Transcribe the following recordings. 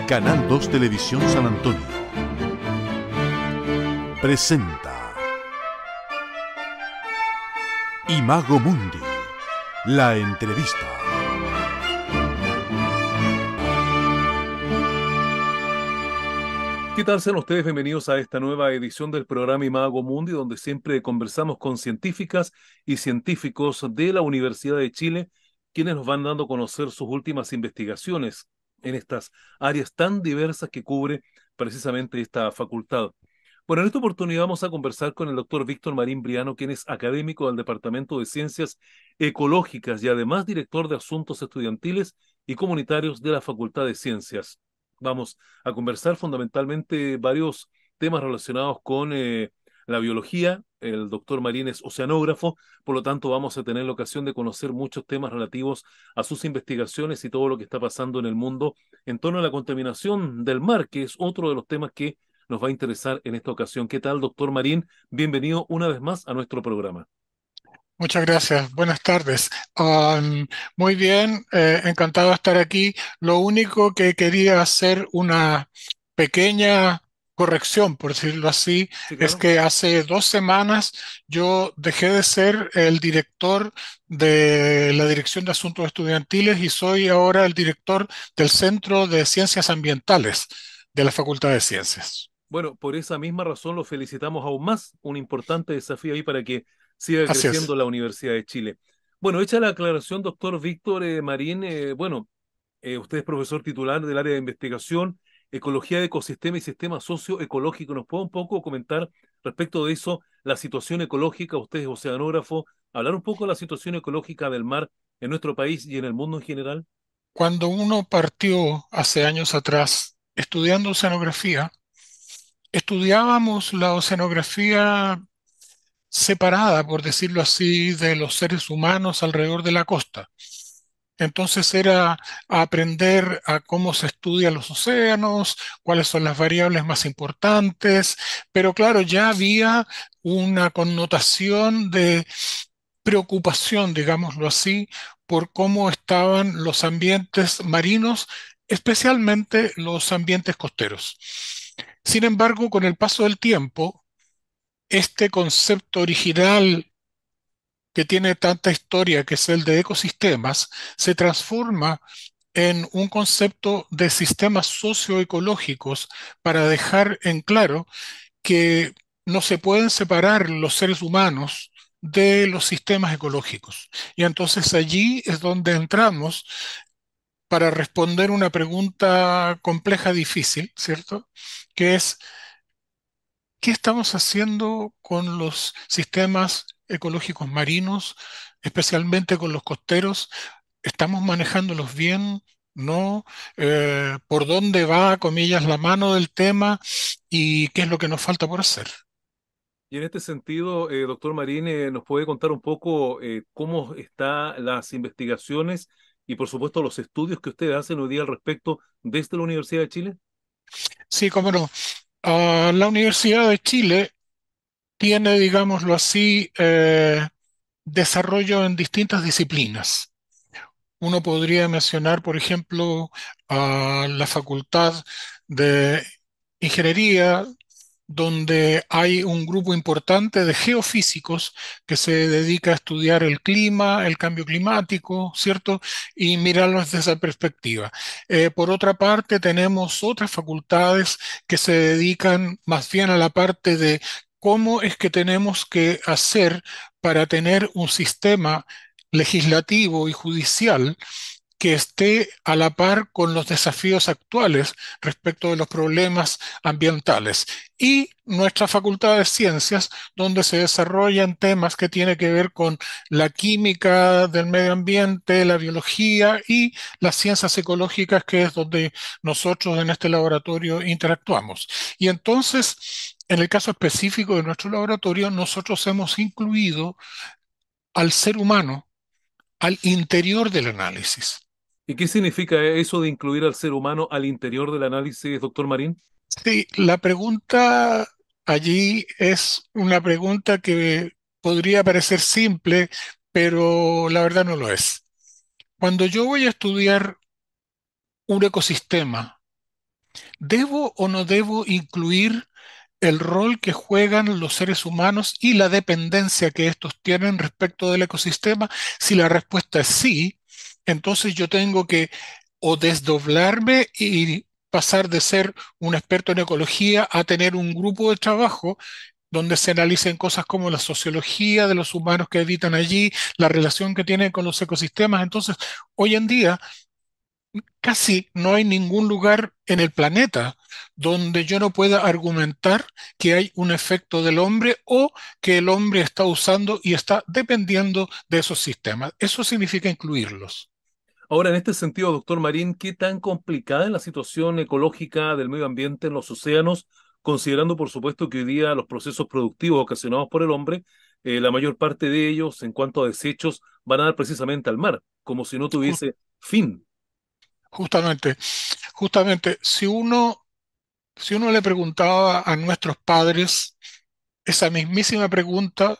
Canal 2 Televisión San Antonio presenta Imago Mundi, la entrevista. ¿Qué tal? Sean ustedes bienvenidos a esta nueva edición del programa Imago Mundi, donde siempre conversamos con científicas y científicos de la Universidad de Chile, quienes nos van dando a conocer sus últimas investigaciones en estas áreas tan diversas que cubre precisamente esta facultad. Bueno, en esta oportunidad vamos a conversar con el doctor Víctor Marín Briano, quien es académico del Departamento de Ciencias Ecológicas y además director de Asuntos Estudiantiles y Comunitarios de la Facultad de Ciencias. Vamos a conversar fundamentalmente varios temas relacionados con la biología. El doctor Marín es oceanógrafo, por lo tanto vamos a tener la ocasión de conocer muchos temas relativos a sus investigaciones y todo lo que está pasando en el mundo en torno a la contaminación del mar, que es otro de los temas que nos va a interesar en esta ocasión. ¿Qué tal, doctor Marín? Bienvenido una vez más a nuestro programa. Muchas gracias, buenas tardes. Muy bien, encantado de estar aquí. Lo único que quería hacer una pequeña corrección, por decirlo así, Sí, es claro. que hace 2 semanas yo dejé de ser el director de la Dirección de Asuntos Estudiantiles y soy ahora el director del Centro de Ciencias Ambientales de la Facultad de Ciencias. Bueno, por esa misma razón lo felicitamos aún más, un importante desafío ahí para que siga Así creciendo es. la Universidad de Chile. Bueno, hecha la aclaración, doctor Víctor Marín, usted es profesor titular del área de investigación, ecología de ecosistema y sistema socioecológico. ¿Nos puede un poco comentar respecto de eso, la situación ecológica? Usted es oceanógrafo, hablar un poco de la situación ecológica del mar en nuestro país y en el mundo en general. Cuando uno partió hace años atrás estudiando oceanografía, estudiábamos la oceanografía separada, por decirlo así, de los seres humanos alrededor de la costa. Entonces era aprender a cómo se estudian los océanos, cuáles son las variables más importantes, pero claro, ya había una connotación de preocupación, digámoslo así, por cómo estaban los ambientes marinos, especialmente los ambientes costeros. Sin embargo, con el paso del tiempo, este concepto original que tiene tanta historia, que es el de ecosistemas, se transforma en un concepto de sistemas socioecológicos para dejar en claro que no se pueden separar los seres humanos de los sistemas ecológicos. Y entonces allí es donde entramos para responder una pregunta compleja, difícil, ¿cierto? Que es, ¿qué estamos haciendo con los sistemas ecológicos marinos, especialmente con los costeros? ¿Estamos manejándolos bien? ¿No? ¿Por dónde va, comillas, la mano del tema? ¿Y qué es lo que nos falta por hacer? Y en este sentido, doctor Marín, ¿nos puede contar un poco cómo están las investigaciones y, por supuesto, los estudios que ustedes hacen hoy día al respecto desde la Universidad de Chile? Sí, cómo no. La Universidad de Chile tiene, digámoslo así, desarrollo en distintas disciplinas. Uno podría mencionar, por ejemplo, a la Facultad de Ingeniería, donde hay un grupo importante de geofísicos que se dedica a estudiar el clima, el cambio climático, ¿cierto? Y mirarlo desde esa perspectiva. Por otra parte, tenemos otras facultades que se dedican más bien a la parte de cómo es que tenemos que hacer para tener un sistema legislativo y judicial que esté a la par con los desafíos actuales respecto de los problemas ambientales. Y nuestra Facultad de Ciencias, donde se desarrollan temas que tienen que ver con la química del medio ambiente, la biología y las ciencias ecológicas, que es donde nosotros en este laboratorio interactuamos. Y entonces, en el caso específico de nuestro laboratorio, nosotros hemos incluido al ser humano al interior del análisis. ¿Y qué significa eso de incluir al ser humano al interior del análisis, doctor Marín? Sí, la pregunta allí es una pregunta que podría parecer simple, pero la verdad no lo es. Cuando yo voy a estudiar un ecosistema, ¿Debo o no debo incluir el rol que juegan los seres humanos y la dependencia que estos tienen respecto del ecosistema? Si la respuesta es sí, entonces yo tengo que o desdoblarme y pasar de ser un experto en ecología a tener un grupo de trabajo donde se analicen cosas como la sociología de los humanos que habitan allí, la relación que tienen con los ecosistemas. Entonces, hoy en día casi no hay ningún lugar en el planeta donde yo no pueda argumentar que hay un efecto del hombre o que el hombre está usando y está dependiendo de esos sistemas. Eso significa incluirlos. Ahora, en este sentido, doctor Marín, ¿qué tan complicada es la situación ecológica del medio ambiente en los océanos, considerando, por supuesto, que hoy día los procesos productivos ocasionados por el hombre, la mayor parte de ellos, en cuanto a desechos, van a dar precisamente al mar, como si no Ju- tuviese fin? Justamente, justamente, si uno le preguntaba a nuestros padres esa mismísima pregunta,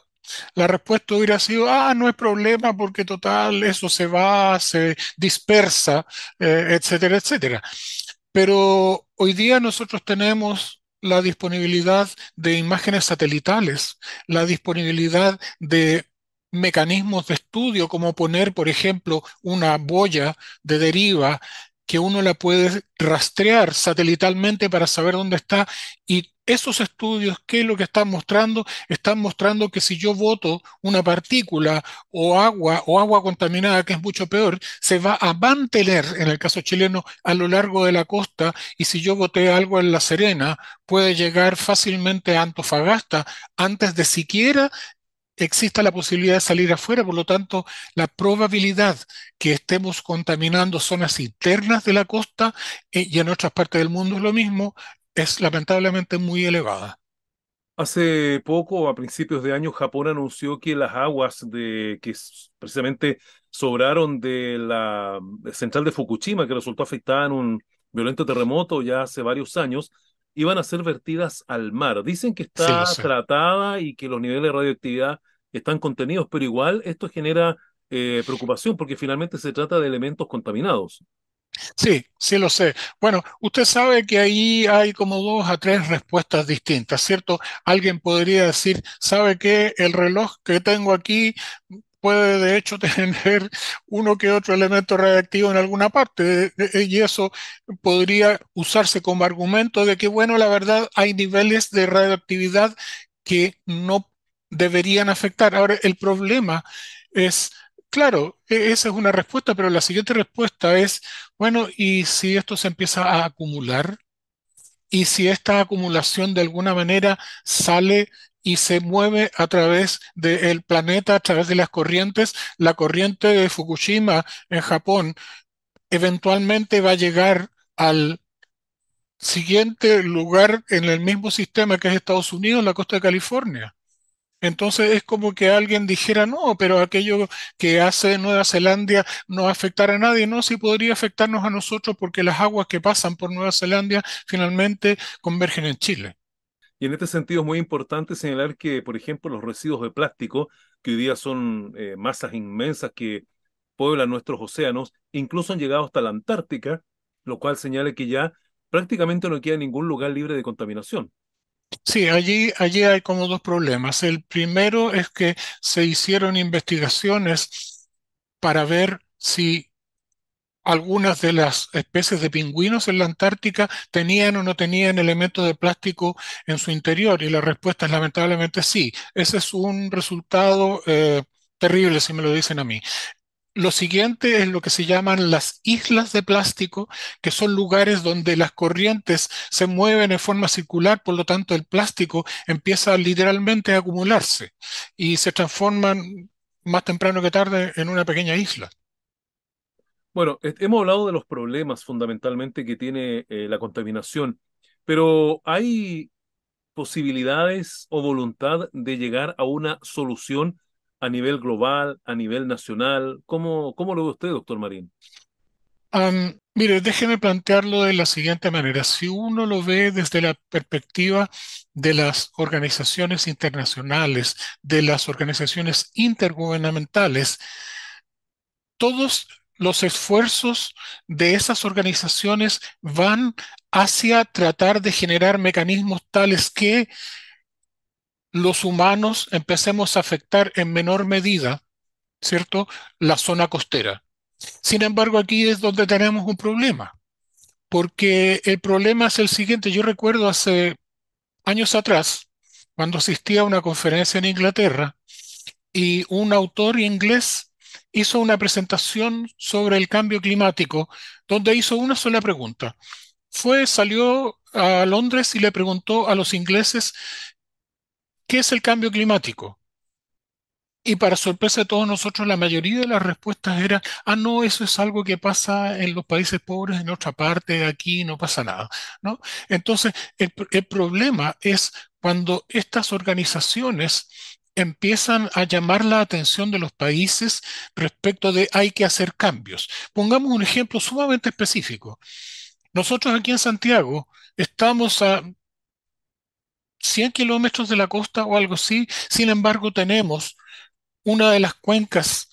la respuesta hubiera sido, no es problema porque total, eso se va, se dispersa, etcétera, etcétera. Pero hoy día nosotros tenemos la disponibilidad de imágenes satelitales, la disponibilidad de mecanismos de estudio, como poner, por ejemplo, una boya de deriva que uno la puede rastrear satelitalmente para saber dónde está. Y esos estudios, ¿qué es lo que están mostrando? Están mostrando que si yo boto una partícula o agua contaminada, que es mucho peor, se va a mantener, en el caso chileno, a lo largo de la costa, y si yo boté algo en La Serena, puede llegar fácilmente a Antofagasta antes de siquiera exista la posibilidad de salir afuera. Por lo tanto, la probabilidad que estemos contaminando zonas internas de la costa, y en otras partes del mundo es lo mismo, es lamentablemente muy elevada. Hace poco, a principios de año, Japón anunció que las aguas precisamente sobraron de la central de Fukushima, que resultó afectada en un violento terremoto ya hace varios años, iban a ser vertidas al mar. Dicen que Sí, lo está sé. tratada y que los niveles de radioactividad están contenidos, pero igual esto genera preocupación porque finalmente se trata de elementos contaminados. Sí, sí lo sé. Bueno, usted sabe que ahí hay como dos a tres respuestas distintas, ¿cierto? Alguien podría decir, ¿sabe qué? El reloj que tengo aquí puede de hecho tener uno que otro elemento radiactivo en alguna parte, y eso podría usarse como argumento de que, bueno, la verdad hay niveles de radioactividad que no deberían afectar. Ahora, el problema es, claro, esa es una respuesta, pero la siguiente respuesta es, bueno, ¿y si esto se empieza a acumular? ¿Y si esta acumulación de alguna manera sale y se mueve a través del planeta, a través de las corrientes? La corriente de Fukushima en Japón eventualmente va a llegar al siguiente lugar en el mismo sistema que es Estados Unidos, la costa de California. Entonces es como que alguien dijera, no, pero aquello que hace Nueva Zelanda no va a afectar a nadie. No, sí podría afectarnos a nosotros porque las aguas que pasan por Nueva Zelanda finalmente convergen en Chile. Y en este sentido es muy importante señalar que, por ejemplo, los residuos de plástico, que hoy día son masas inmensas que pueblan nuestros océanos, incluso han llegado hasta la Antártica, lo cual señala que ya prácticamente no queda ningún lugar libre de contaminación. Sí, allí hay como dos problemas. El primero es que se hicieron investigaciones para ver si algunas de las especies de pingüinos en la Antártica tenían o no tenían elementos de plástico en su interior, y la respuesta es lamentablemente sí. Ese es un resultado terrible si me lo dicen a mí. Lo siguiente es lo que se llaman las islas de plástico, que son lugares donde las corrientes se mueven en forma circular, por lo tanto el plástico empieza literalmente a acumularse y se transforman más temprano que tarde en una pequeña isla. Bueno, hemos hablado de los problemas fundamentalmente que tiene la contaminación, pero ¿hay posibilidades o voluntad de llegar a una solución a nivel global, a nivel nacional? ¿Cómo lo ve usted, doctor Marín? Mire, déjeme plantearlo de la siguiente manera. Si uno lo ve desde la perspectiva de las organizaciones internacionales, de las organizaciones intergubernamentales, todos los esfuerzos de esas organizaciones van hacia tratar de generar mecanismos tales que los humanos empecemos a afectar en menor medida, ¿cierto?, la zona costera. Sin embargo, aquí es donde tenemos un problema, porque el problema es el siguiente. Yo recuerdo hace años atrás, cuando asistí a una conferencia en Inglaterra, y un autor inglés hizo una presentación sobre el cambio climático, donde hizo una sola pregunta. Salió a Londres y le preguntó a los ingleses qué es el cambio climático. Y para sorpresa de todos nosotros, la mayoría de las respuestas eran, ah, no, eso es algo que pasa en los países pobres, en otra parte, aquí no pasa nada, ¿no? Entonces, el problema es cuando estas organizaciones empiezan a llamar la atención de los países respecto de hay que hacer cambios. Pongamos un ejemplo sumamente específico. Nosotros aquí en Santiago estamos a 100 kilómetros de la costa o algo así, sin embargo tenemos una de las cuencas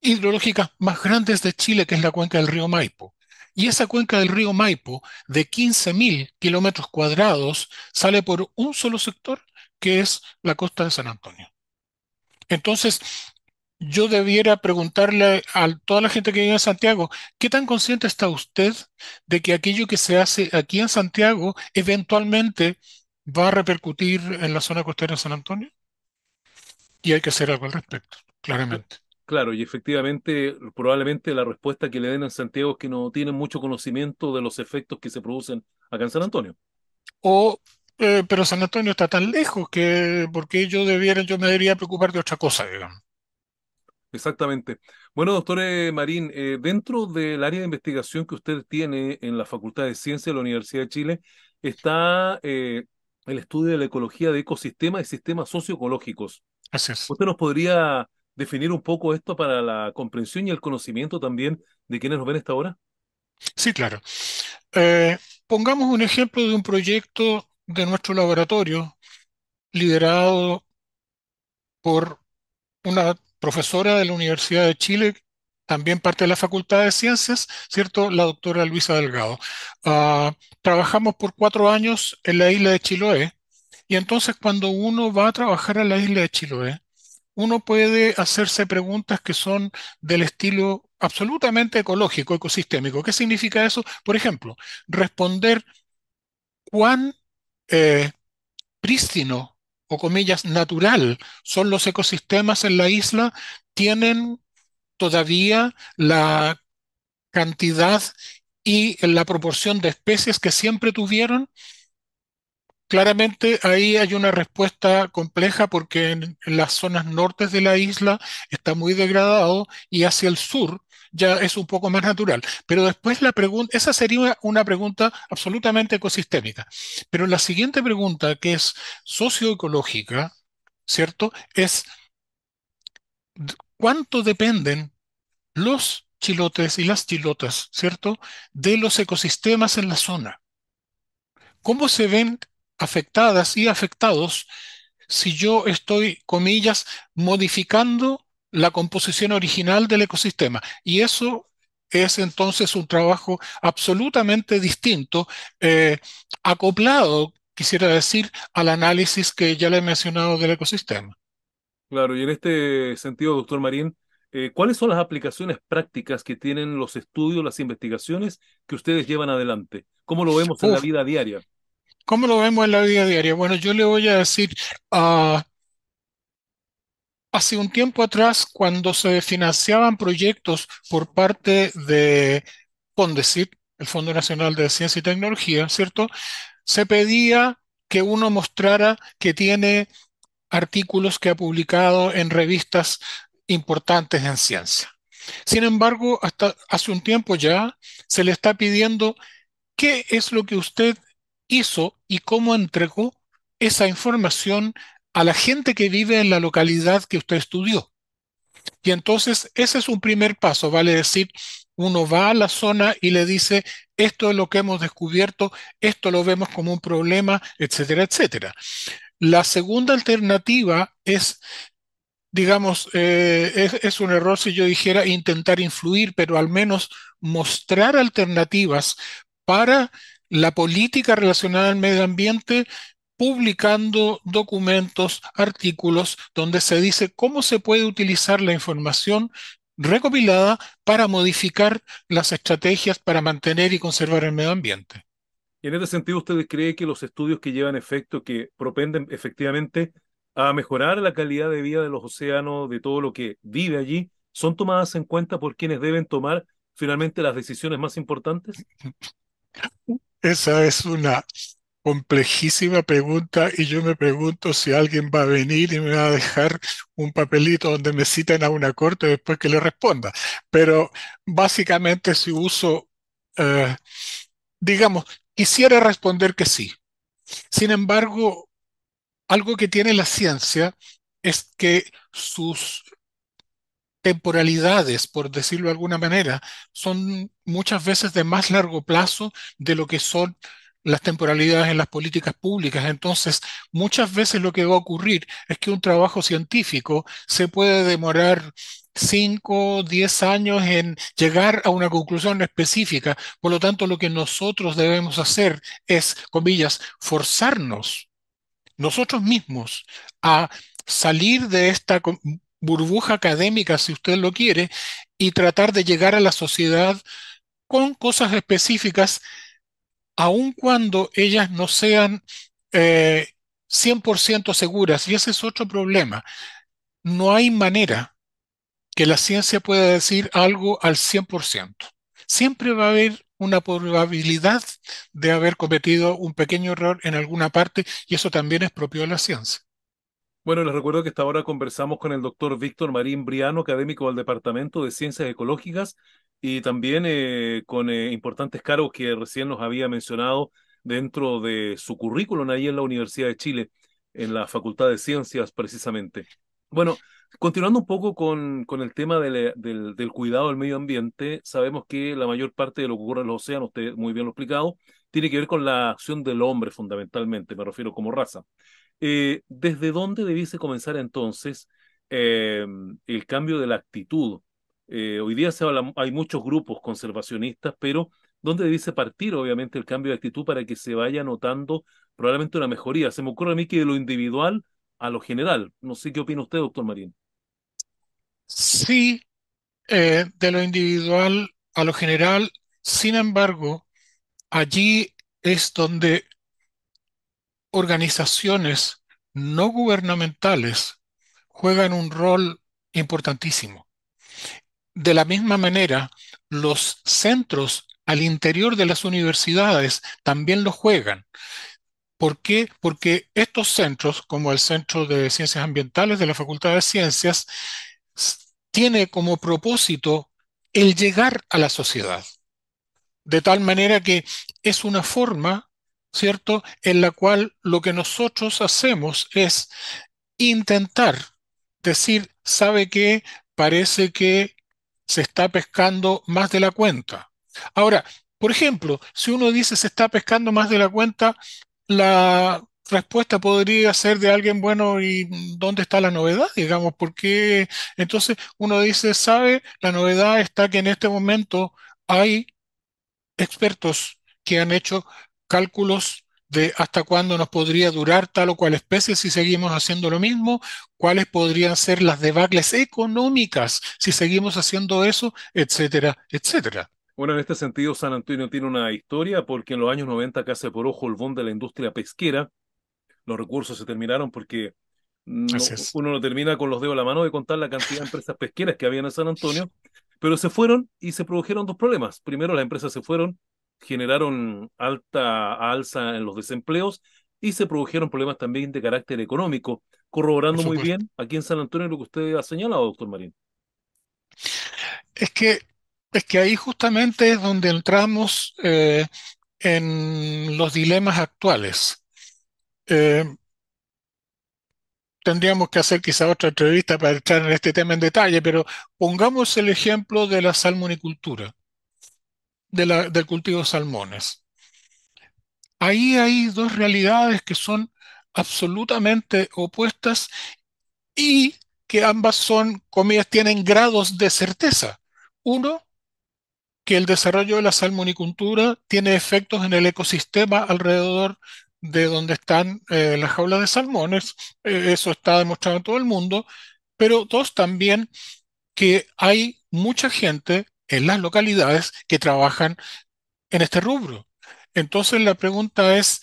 hidrológicas más grandes de Chile, que es la cuenca del río Maipo. Y esa cuenca del río Maipo, de 15.000 kilómetros cuadrados, sale por un solo sector, que es la costa de San Antonio. Entonces, yo debiera preguntarle a toda la gente que vive en Santiago, ¿qué tan consciente está usted de que aquello que se hace aquí en Santiago eventualmente va a repercutir en la zona costera de San Antonio? Y hay que hacer algo al respecto, claramente. Claro, y efectivamente, probablemente la respuesta que le den en Santiago es que no tienen mucho conocimiento de los efectos que se producen acá en San Antonio. O, pero San Antonio está tan lejos que porque yo me debería preocupar de otra cosa, digamos. Exactamente. Bueno, doctor Marín, dentro del área de investigación que usted tiene en la Facultad de Ciencias de la Universidad de Chile, está el estudio de la ecología de ecosistemas y sistemas socioecológicos. Así es. ¿Usted nos podría definir un poco esto para la comprensión y el conocimiento también de quienes nos ven esta hora? Sí, claro. Eh, Pongamos un ejemplo de un proyecto de nuestro laboratorio liderado por una profesora de la Universidad de Chile, también parte de la Facultad de Ciencias, ¿cierto? La doctora Luisa Delgado. Trabajamos por 4 años en la isla de Chiloé y entonces cuando uno va a trabajar a la isla de Chiloé, uno puede hacerse preguntas que son del estilo absolutamente ecológico, ecosistémico. ¿Qué significa eso? Por ejemplo, responder cuán eh, prístino o comillas natural son los ecosistemas en la isla, tienen todavía la cantidad y la proporción de especies que siempre tuvieron. Claramente ahí hay una respuesta compleja porque en las zonas nortes de la isla está muy degradado y hacia el sur ya es un poco más natural. Pero después la pregunta, esa sería una pregunta absolutamente ecosistémica. Pero la siguiente pregunta, que es socioecológica, ¿cierto? Es ¿cuánto dependen los chilotes y las chilotas, ¿cierto?, de los ecosistemas en la zona? ¿Cómo se ven afectadas y afectados si yo estoy, comillas, modificando la composición original del ecosistema? Y eso es entonces un trabajo absolutamente distinto, eh, acoplado, quisiera decir, al análisis que ya le he mencionado del ecosistema. Claro, y en este sentido, doctor Marín, ¿cuáles son las aplicaciones prácticas que tienen los estudios, las investigaciones que ustedes llevan adelante? ¿Cómo lo vemos en la Uf, vida diaria? ¿cómo lo vemos en la vida diaria? Bueno, yo le voy a decir, ah, hace un tiempo atrás, cuando se financiaban proyectos por parte de FONDECIT, el Fondo Nacional de Ciencia y Tecnología, ¿cierto? Se pedía que uno mostrara que tiene artículos que ha publicado en revistas importantes en ciencia. Sin embargo, hasta hace un tiempo ya se le está pidiendo qué es lo que usted hizo y cómo entregó esa información a la gente que vive en la localidad que usted estudió. Y entonces ese es un primer paso, vale decir, uno va a la zona y le dice, esto es lo que hemos descubierto, esto lo vemos como un problema, etcétera, etcétera. La segunda alternativa es, digamos, es un error si yo dijera intentar influir, pero al menos mostrar alternativas para la política relacionada al medio ambiente, publicando documentos, artículos, donde se dice cómo se puede utilizar la información recopilada para modificar las estrategias para mantener y conservar el medio ambiente. Y en este sentido, ¿usted cree que los estudios que llevan efecto, que propenden efectivamente a mejorar la calidad de vida de los océanos, de todo lo que vive allí, son tomadas en cuenta por quienes deben tomar finalmente las decisiones más importantes? Esa es una complejísima pregunta y yo me pregunto si alguien va a venir y me va a dejar un papelito donde me citen a una corte después que le responda. Pero básicamente si uso, eh, digamos, quisiera responder que sí. Sin embargo, algo que tiene la ciencia es que sus temporalidades, por decirlo de alguna manera, son muchas veces de más largo plazo de lo que son las temporalidades en las políticas públicas. Entonces, muchas veces lo que va a ocurrir es que un trabajo científico se puede demorar 5, 10 años en llegar a una conclusión específica. Por lo tanto, lo que nosotros debemos hacer es, comillas, forzarnos nosotros mismos a salir de esta burbuja académica, si usted lo quiere, y tratar de llegar a la sociedad con cosas específicas, aun cuando ellas no sean eh, 100% seguras. Y ese es otro problema. No hay manera que la ciencia pueda decir algo al 100%. Siempre va a haber una probabilidad de haber cometido un pequeño error en alguna parte y eso también es propio de la ciencia. Bueno, les recuerdo que hasta ahora conversamos con el doctor Víctor Marín Briano, académico del Departamento de Ciencias Ecológicas, y también con importantes cargos que recién nos había mencionado dentro de su currículum ahí en la Universidad de Chile, en la Facultad de Ciencias precisamente. Bueno, continuando un poco con el tema del cuidado del medio ambiente, sabemos que la mayor parte de lo que ocurre en los océanos, usted muy bien lo ha explicado, tiene que ver con la acción del hombre fundamentalmente, me refiero como raza. ¿Desde dónde debiese comenzar entonces eh, el cambio de la actitud? Hoy día hay muchos grupos conservacionistas, pero ¿dónde debiese partir obviamente el cambio de actitud para que se vaya notando probablemente una mejoría? Se me ocurre a mí que de lo individual a lo general. No sé qué opina usted, doctor Marín. Sí, de lo individual a lo general, sin embargo, allí es donde organizaciones no gubernamentales juegan un rol importantísimo. De la misma manera, los centros al interior de las universidades también lo juegan. ¿Por qué? Porque estos centros, como el Centro de Ciencias Ambientales de la Facultad de Ciencias, tiene como propósito el llegar a la sociedad. De tal manera que es una forma, ¿cierto?, en la cual lo que nosotros hacemos es intentar decir, ¿sabe qué? Parece que se está pescando más de la cuenta. Ahora, por ejemplo, si uno dice se está pescando más de la cuenta, la respuesta podría ser de alguien, bueno, ¿y dónde está la novedad? Digamos, porque entonces uno dice, ¿sabe? La novedad está que en este momento hay expertos que han hecho cálculos de hasta cuándo nos podría durar tal o cual especie si seguimos haciendo lo mismo, cuáles podrían ser las debacles económicas si seguimos haciendo eso, etcétera, etcétera. Bueno, en este sentido, San Antonio tiene una historia porque en los años 90 acá se por ojo el boom de la industria pesquera. Los recursos se terminaron porque Así es. uno no termina con los dedos a la mano de contar la cantidad de empresas pesqueras que habían en San Antonio, pero se fueron y se produjeron dos problemas. Primero, las empresas se fueron, generaron alta alza en los desempleos y se produjeron problemas también de carácter económico, Por corroborando muy supuesto. bien aquí en San Antonio lo que usted ha señalado, doctor Marín. Es que, es que ahí justamente es donde entramos en los dilemas actuales. Eh, Tendríamos que hacer quizá otra entrevista para entrar en este tema en detalle, pero pongamos el ejemplo de la salmonicultura, del cultivo de salmones. Ahí hay dos realidades que son absolutamente opuestas y que ambas son, comillas, tienen grados de certeza. Uno, que el desarrollo de la salmonicultura tiene efectos en el ecosistema alrededor de donde están las jaulas de salmones. Eso está demostrado en todo el mundo. Pero dos, también que hay mucha gente en las localidades que trabajan en este rubro. Entonces la pregunta es,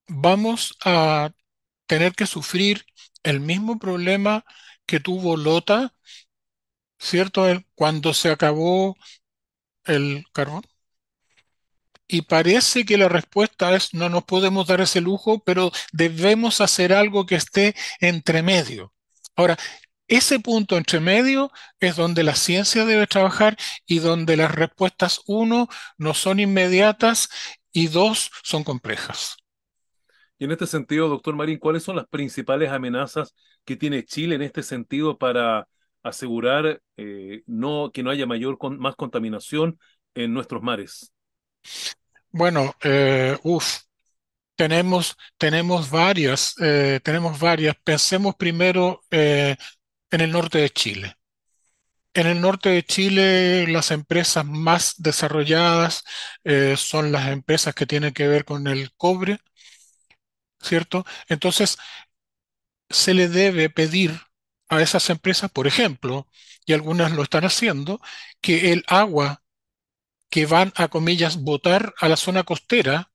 ¿vamos a tener que sufrir el mismo problema que tuvo Lota, ¿cierto? Cuando se acabó el carbón? Y parece que la respuesta es no nos podemos dar ese lujo, pero debemos hacer algo que esté entre medio. Ahora, ese punto entre medio es donde la ciencia debe trabajar y donde las respuestas, uno, no son inmediatas y dos, son complejas. Y en este sentido, doctor Marín, ¿cuáles son las principales amenazas que tiene Chile en este sentido para asegurar que no haya más contaminación en nuestros mares? Bueno, tenemos varias. Pensemos primero en el norte de Chile. En el norte de Chile, las empresas más desarrolladas son las empresas que tienen que ver con el cobre, ¿cierto? Entonces, se le debe pedir a esas empresas, por ejemplo, y algunas lo están haciendo, que el agua que van a, comillas, botar a la zona costera,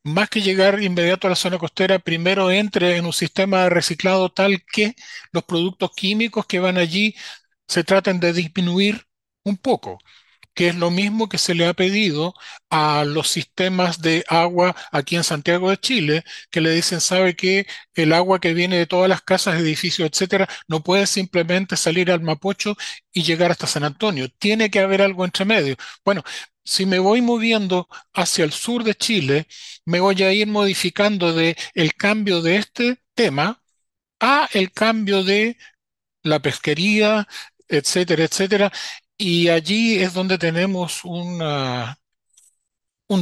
más que llegar inmediato a la zona costera, primero entre en un sistema de reciclado tal que los productos químicos que van allí se traten de disminuir un poco, que es lo mismo que se le ha pedido a los sistemas de agua aquí en Santiago de Chile, que le dicen, sabe que el agua que viene de todas las casas, edificios, etcétera, no puede simplemente salir al Mapocho y llegar hasta San Antonio. Tiene que haber algo entre medio. Bueno, si me voy moviendo hacia el sur de Chile, me voy a ir modificando de el cambio de este tema a el cambio de la pesquería, etcétera, etcétera. Y allí es donde tenemos un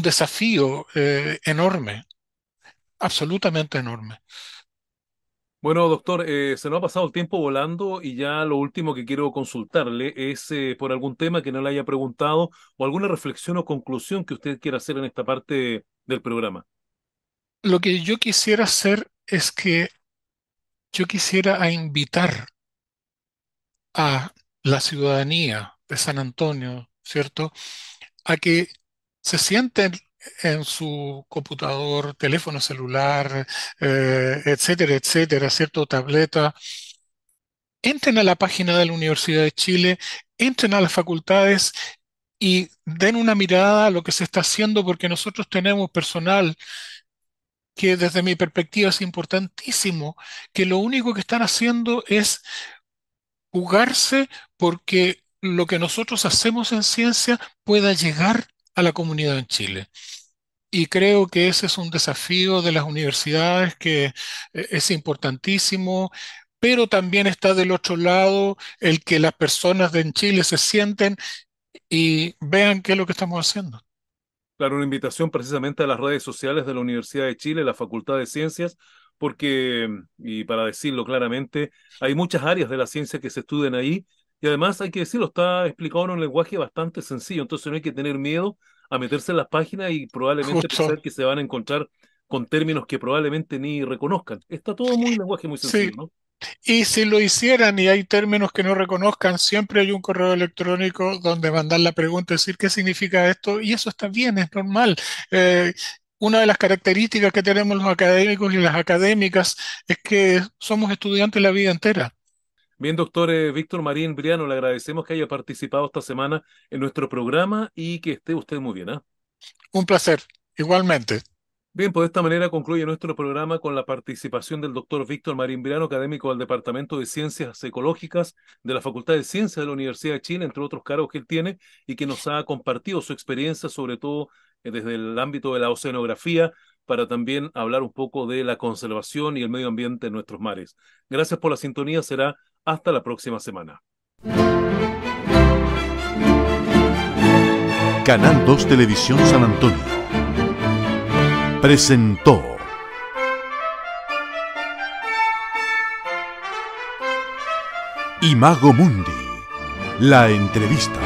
desafío enorme, absolutamente enorme. Bueno, doctor, se nos ha pasado el tiempo volando y ya lo último que quiero consultarle es por algún tema que no le haya preguntado o alguna reflexión o conclusión que usted quiera hacer en esta parte del programa. Lo que yo quisiera hacer es que yo quisiera invitar a la ciudadanía de San Antonio, ¿cierto? A que se sienten en su computador, teléfono celular, etcétera, etcétera, ¿cierto? Tableta, entren a la página de la Universidad de Chile, entren a las facultades y den una mirada a lo que se está haciendo, porque nosotros tenemos personal que desde mi perspectiva es importantísimo, que lo único que están haciendo es jugarse porque lo que nosotros hacemos en ciencia pueda llegar a la comunidad en Chile. Y creo que ese es un desafío de las universidades que es importantísimo, pero también está del otro lado el que las personas de en Chile se sienten y vean qué es lo que estamos haciendo. Claro, una invitación precisamente a las redes sociales de la Universidad de Chile, la Facultad de Ciencias, porque, y para decirlo claramente, hay muchas áreas de la ciencia que se estudian ahí y además hay que decirlo, está explicado en un lenguaje bastante sencillo, entonces no hay que tener miedo a meterse en las páginas y probablemente Justo, pensar que se van a encontrar con términos que probablemente ni reconozcan. Está todo muy lenguaje muy sí. sencillo, ¿no? Y si lo hicieran y hay términos que no reconozcan, siempre hay un correo electrónico donde mandar la pregunta, decir qué significa esto, y eso está bien, es normal. Eh, una de las características que tenemos los académicos y las académicas es que somos estudiantes la vida entera. Bien, doctor Víctor Marín Briano, le agradecemos que haya participado esta semana en nuestro programa y que esté usted muy bien, ¿ah? Un placer, igualmente. Bien, pues de esta manera concluye nuestro programa con la participación del doctor Víctor Marín Briano, académico del Departamento de Ciencias Ecológicas de la Facultad de Ciencias de la Universidad de Chile, entre otros cargos que él tiene, y que nos ha compartido su experiencia, sobre todo desde el ámbito de la oceanografía, para también hablar un poco de la conservación y el medio ambiente en nuestros mares. Gracias por la sintonía, será hasta la próxima semana. Canal 2 Televisión San Antonio presentó Imago Mundi, la entrevista.